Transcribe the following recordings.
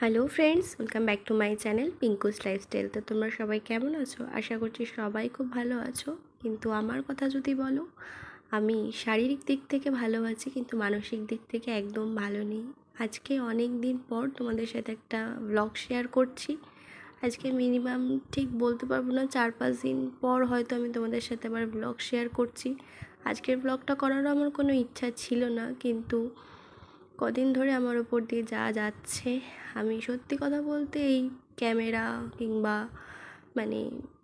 Hello friends, welcome back to my channel Pinku's lifestyle. তো তোমরা সবাই কেমন আছো? আশা করছি সবাই খুব ভালো আছো। কিন্তু আমার কথা যদি বলো, আমি শারীরিক দিক থেকে ভালো আছি, কিন্তু মানসিক দিক থেকে একদম ভালো নেই। আজকে অনেক দিন পর তোমাদের সাথে একটা ব্লগ শেয়ার করছি। আজকে মিনিমাম ঠিক বলতে পারবো না, 4-5 দিন পর হয়তো আমি তোমাদের সাথে আবার ব্লগ শেয়ার করছি। আজকের ব্লগটা করারও আমার কোনো ইচ্ছা ছিল না, কিন্তু কদিন ধরে আমার ওপর দিয়ে যা যাচ্ছে, আমি সত্যি কথা বলতে এই ক্যামেরা কিংবা মানে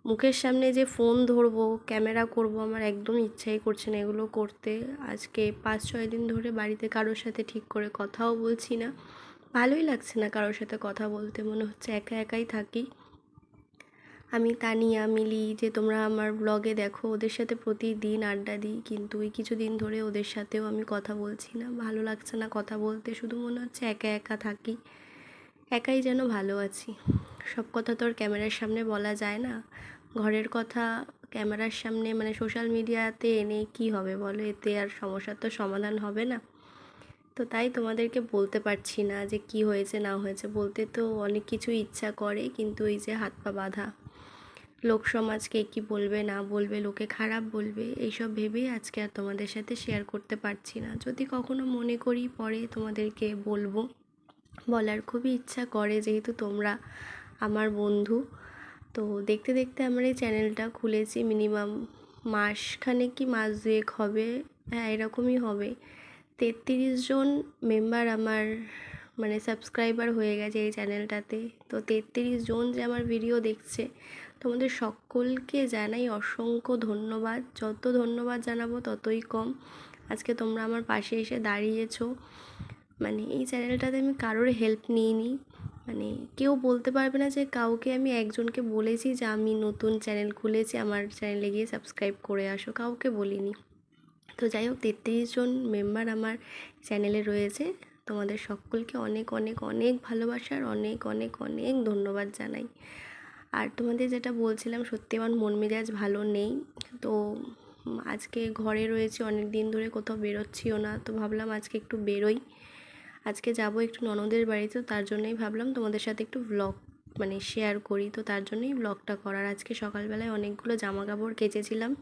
মুখের সামনে যে ফোন ধরবো, ক্যামেরা করব, আমার একদম ইচ্ছাই করছে না এগুলো করতে। আজকে 5-6 দিন ধরে বাড়িতে কারোর সাথে ঠিক করে কথাও বলছি না। ভালোই লাগছে না কারোর সাথে কথা বলতে, মনে হচ্ছে একা একাই থাকি। আমি তানিয়া, মিলি যে তোমরা আমার ব্লগে দেখো, ওদের সাথে প্রতিদিন আড্ডা দিই, কিন্তু এই কিছুদিন ধরে ওদের সাথেও আমি কথা বলছি না। ভালো লাগছে না কথা বলতে, শুধু মনে হচ্ছে একা একা থাকি, একাই যেন ভালো আছি। সব কথা তো আর ক্যামেরার সামনে বলা যায় না। ঘরের কথা ক্যামেরার সামনে মানে সোশ্যাল মিডিয়াতে এনে কি হবে বলো? এতে আর সমস্যার তো সমাধান হবে না। তো তাই তোমাদেরকে বলতে পারছি না যে কি হয়েছে না হয়েছে। বলতে তো অনেক কিছু ইচ্ছা করে, কিন্তু এই যে হাত পা বাঁধা, লোক সমাজকে কী বলবে না বলবে, লোকে খারাপ বলবে, এইসব ভেবেই আজকে আর তোমাদের সাথে শেয়ার করতে পারছি না। যদি কখনো মনে করি পরে তোমাদেরকে বলবো, বলার খুবই ইচ্ছা করে, যেহেতু তোমরা আমার বন্ধু। তো দেখতে দেখতে আমার এই চ্যানেলটা খুলেছি মিনিমাম মাসখানেক কি মাস দুয়েক হবে, হ্যাঁ এরকমই হবে। 33 জন মেম্বার আমার মানে সাবস্ক্রাইবার হয়ে গেছে এই চ্যানেলটাতে। তো 33 জন যে আমার ভিডিও দেখছে, তোমাদের সকলকে জানাই অসংখ্য ধন্যবাদ। যত ধন্যবাদ জানাবো ততই কম। আজকে তোমরা আমার পাশে এসে দাঁড়িয়েছো। মানে এই চ্যানেলটাতে আমি কারোর হেল্প নিইনি, মানে কেউ বলতে পারবে না যে কাউকে আমি একজনকে বলেছি যে আমি নতুন চ্যানেল খুলেছি, আমার চ্যানেলে গিয়ে সাবস্ক্রাইব করে আসো, কাউকে বলিনি। তো যাই হোক, 33 জন মেম্বার আমার চ্যানেলে রয়েছে। তোমাদের সকলকে অনেক অনেক অনেক ভালোবাসার অনেক অনেক অনেক ধন্যবাদ জানাই। আর তোমাদের যেটা বলছিলাম, সত্যি আমার মন মেজাজ ভালো নেই। তো আজকে ঘরে রয়েছি, অনেক দিন ধরে কোথাও বেরোচ্ছিও না, তো ভাবলাম আজকে একটু বেরোই। আজকে যাব একটু ননদের বাড়িতে, তো তার জন্যই ভাবলাম তোমাদের সাথে একটু ব্লগ মানে শেয়ার করি। তো তার জন্যই ব্লগটা করার। আজকে সকালবেলায় অনেকগুলো জামা কাপড় কেচেছিলাম,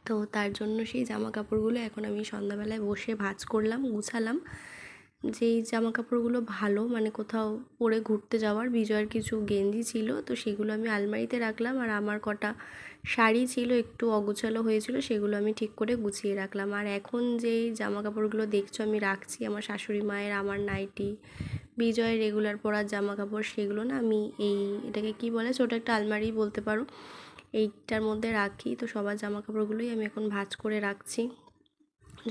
তো তার জন্য সেই জামা কাপড়গুলো এখন আমি সন্ধ্যাবেলায় বসে ভাঁজ করলাম, গুছালাম। যেই জামা কাপড়গুলো ভালো মানে কোথাও পরে ঘুরতে যাওয়ার, বিজয়ের কিছু গেঞ্জি ছিল, তো সেগুলো আমি আলমারিতে রাখলাম। আর আমার কটা শাড়ি ছিল একটু অগোছালো হয়েছিল, সেগুলো আমি ঠিক করে গুছিয়ে রাখলাম। আর এখন যেই জামা কাপড়গুলো দেখছো আমি রাখছি, আমার শাশুড়ি মায়ের, আমার নাইটি, বিজয়ের রেগুলার পরার জামা কাপড়, সেগুলো না আমি এটাকে কি বলে, ছোটো একটা আলমারি বলতে পারো, এইটার মধ্যে রাখি। তো সবার জামা কাপড়গুলোই আমি এখন ভাঁজ করে রাখছি।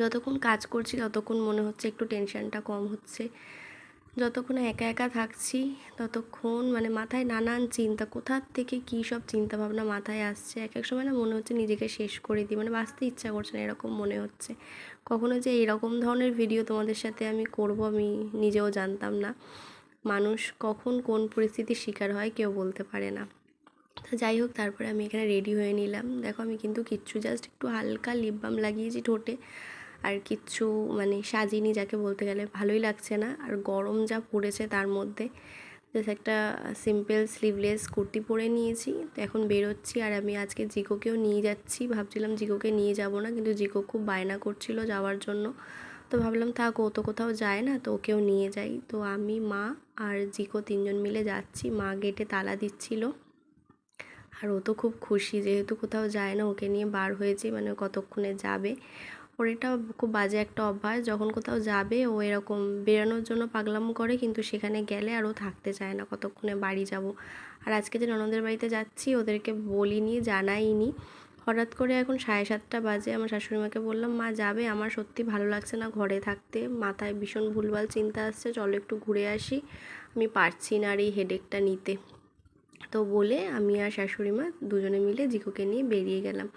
যতক্ষণ কাজ করছি ততক্ষণ মনে হচ্ছে একটু টেনশনটা কম হচ্ছে। যতক্ষণ একা একা থাকছি ততক্ষণ মানে মাথায় নানান চিন্তা, কোথার থেকে কী সব চিন্তা ভাবনা মাথায় আসছে। এক এক সময় না মনে হচ্ছে নিজেকে শেষ করে দিই, মানে বাঁচতে ইচ্ছা করছে না, এরকম মনে হচ্ছে। কখনো যে এরকম ধরনের ভিডিও তোমাদের সাথে আমি করব আমি নিজেও জানতাম না। মানুষ কখন কোন পরিস্থিতির শিকার হয় কেউ বলতে পারে না। তো যাই হোক, তারপরে আমি এখানে রেডি হয়ে নিলাম। দেখো আমি কিন্তু কিচ্ছু, জাস্ট একটু হালকা লিপ বাম লাগিয়েছি ঠোঁটে, আর কিচ্ছু মানে সাজিনি, যাকে বলতে গেলে ভালোই লাগছে না। আর গরম যা পড়েছে তার মধ্যে জাস্ট একটা সিম্পল স্লিভলেস কুর্তি পরে নিয়েছি। তো এখন বেরোচ্ছি। আর আমি আজকে জিকোকেও নিয়ে যাচ্ছি, ভাবছিলাম জিকোকে নিয়ে যাব না, কিন্তু জিকো খুব বায়না করছিল যাওয়ার জন্য। তো ভাবলাম থাক, ও তো কোথাও যায় না, তো ওকেও নিয়ে যাই। তো আমি, মা আর জিকো 3 জন মিলে যাচ্ছি। মা গেটে তালা দিচ্ছিল, আর ও তো খুব খুশি, যেহেতু কোথাও যায় না, ওকে নিয়ে বার হয়েছি, মানে কতক্ষণে যাবে। ওর এটা খুব বাজে একটা অভ্যাস, যখন কোথাও যাবে ও এরকম বেরানোর জন্য পাগলামো করে, কিন্তু সেখানে গেলে আর ও থাকতে চায় না, কতক্ষণে বাড়ি যাব। আর আজকে যে ননদের বাড়িতে যাচ্ছি ওদেরকে বলিনি, জানাইনি। হঠাৎ করে এখন 7:30 বাজে আমার শাশুড়িমাকে বললাম, মা যাবে? আমার সত্যি ভালো লাগছে না ঘরে থাকতে, মাথায় ভীষণ ভুলভাল চিন্তা আসছে, চলো একটু ঘুরে আসি, আমি পারছি না আর এই হেডেকটা নিতে। তো বলে আমি আর শাশুড়ি মা দুজনে মিলে জিকোকে নিয়ে বেরিয়ে গেলাম।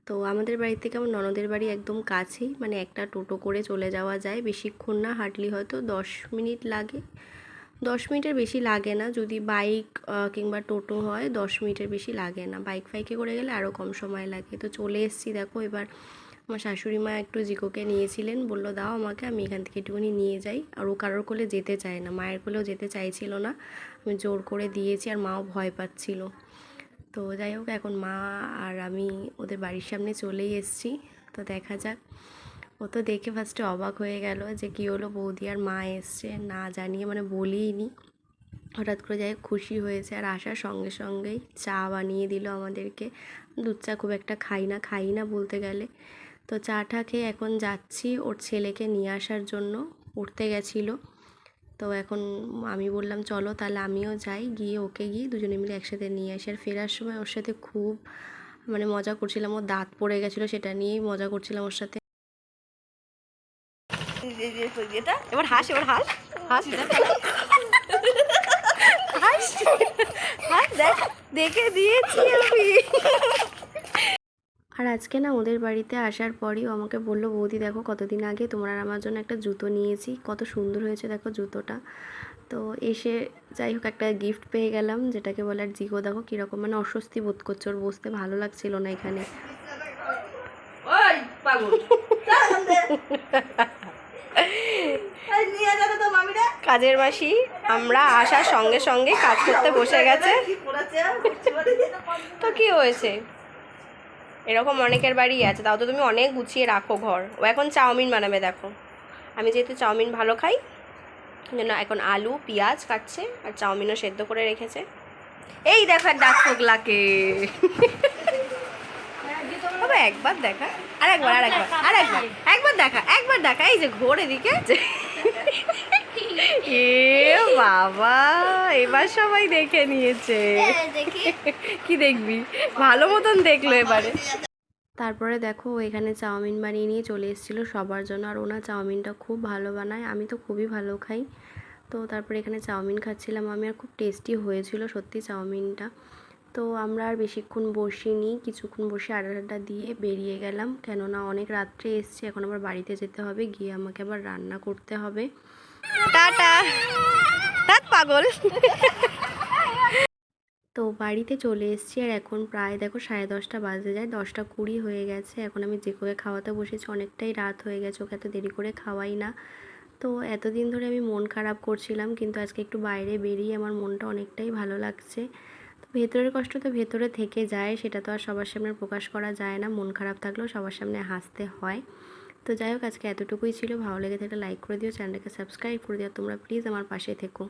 তো আমাদের বাড়ি থেকে আমার ননদের বাড়ি একদম কাছেই, মানে একটা টোটো করে চলে যাওয়া যায়, বেশিক্ষণ না, হাঁটলি হয়তো 10 মিনিট লাগে। 10 মিনিটের বেশি লাগে না, যদি বাইক কিংবা টোটো হয় 10 মিনিটের বেশি লাগে না, বাইকে করে গেলে আরও কম সময় লাগে। তো চলে এসেছি, দেখো এবার আমার শাশুড়ি মা একটু জিকোকে নিয়েছিলেন, বললো দাও আমাকে, আমি এখান থেকে একটুখানি নিয়ে যাই। আর ও কারোর কোলে যেতে চায় না, মায়ের কোলেও যেতে চাইছিল না, আমি জোর করে দিয়েছি, আর মাও ভয় পাচ্ছিল। তো যাই হোক, এখন মা আর আমি ওদের বাড়ির সামনে চলেই এসেছি। তো দেখা যাক। ও তো দেখে ফার্স্টে অবাক হয়ে গেল যে কী হলো, বৌদি আর মা এসছে না জানিয়ে, মানে বলিনি। হঠাৎ করে যাই হোক খুশি হয়েছে, আর আসার সঙ্গে সঙ্গেই চা বানিয়ে দিল আমাদেরকে। দুধ চা খুব একটা খাই না বলতে গেলে। তো চাটা খেয়ে এখন যাচ্ছি ওর ছেলেকে নিয়ে আসার জন্য, পড়তে গেছিলো। তো এখন আমি বললাম চলো তাহলে আমিও যাই, গিয়ে ওকে গিয়ে দুজনে মিলে একসাথে নিয়ে আসি। আর ফেরার সময় ওর সাথে খুব মানে মজা করছিলাম, ওর দাঁত পড়ে গেছিলো, সেটা নিয়েই মজা করছিলাম ওর সাথে। এবার হাস, এবার হাস, হাস, হাস, হাস, দেখ দেখে দিয়েছি আমি। আর আজকে না ওদের বাড়িতে আসার পরই ও আমাকে বললো, বৌদি দেখো কতদিন আগে তোমার আর আমার জন্য একটা জুতো নিয়েছি, কত সুন্দর হয়েছে দেখো জুতোটা। তো এসে যাই হোক একটা গিফট পেয়ে গেলাম, যেটাকে বলে। আর জিগো দেখো কীরকম মানে অস্বস্তি বোধ করছে, ওর বসতে ভালো লাগছিল না এখানে। কাজের মাসি আমরা আসার সঙ্গে সঙ্গে কাজ করতে বসে গেছে। তো কি হয়েছে, এরকম অনেকের বাড়ি আছে, তাও তো তুমি অনেক গুছিয়ে রাখো ঘর। ও এখন চাউমিন বানাবে দেখো, আমি যেহেতু চাউমিন ভালো খাই জন্য এখন আলু পেঁয়াজ কাটছে, আর চাউমিনও সেদ্ধ করে রেখেছে। এই দেখো ডাক পোগলাকে, একবার দেখা, একবার দেখা, এই যে ঘোর এদিকে। এ বাবা, এবার সবাই দেখে নিয়েছে। কি দেখবি, ভালো মতন দেখলো এবারে। তারপরে দেখো এখানে চাউমিন বানিয়ে নিয়ে চলে এসেছিলো সবার জন্য। আর ওনা চাউমিনটা খুব ভালো বানায়, আমি তো খুবই ভালো খাই। তো তারপরে এখানে চাউমিন খাচ্ছিলাম আমি, আর খুব টেস্টি হয়েছিল সত্যি চাউমিনটা। তো আমরা আর বেশিক্ষণ বসিনি, কিছুক্ষণ বসে আড্ডা দিয়ে বেরিয়ে গেলাম, কেননা অনেক রাত্রে এসছে, এখন আবার বাড়িতে যেতে হবে, গিয়ে আমাকে আবার রান্না করতে হবে। টাটা, পাগল। তো বাড়িতে চলে এসেছি, আর এখন প্রায় দেখো 10:30 বাজে যায়, 10:20 হয়ে গেছে। এখন আমি জিকোকে খাওয়াতে বসেছি, অনেকটাই রাত হয়ে গেছে, ওকে এত দেরি করে খাওয়াই না। তো এতদিন ধরে আমি মন খারাপ করছিলাম, কিন্তু আজকে একটু বাইরে বেরিয়ে আমার মনটা অনেকটাই ভালো লাগছে। তো ভেতরের কষ্ট তো ভেতরে থেকে যায়, সেটা তো আর সবার সামনে প্রকাশ করা যায় না, মন খারাপ থাকলেও সবার সামনে হাসতে হয়। তো যাই হোক, আজকে এতটুকুই ছিল। ভালো লেগে থাকলে লাইক করে দিও, চ্যানেলটাকে সাবস্ক্রাইব করে দিও, তোমরা প্লিজ আমার পাশে থেকো।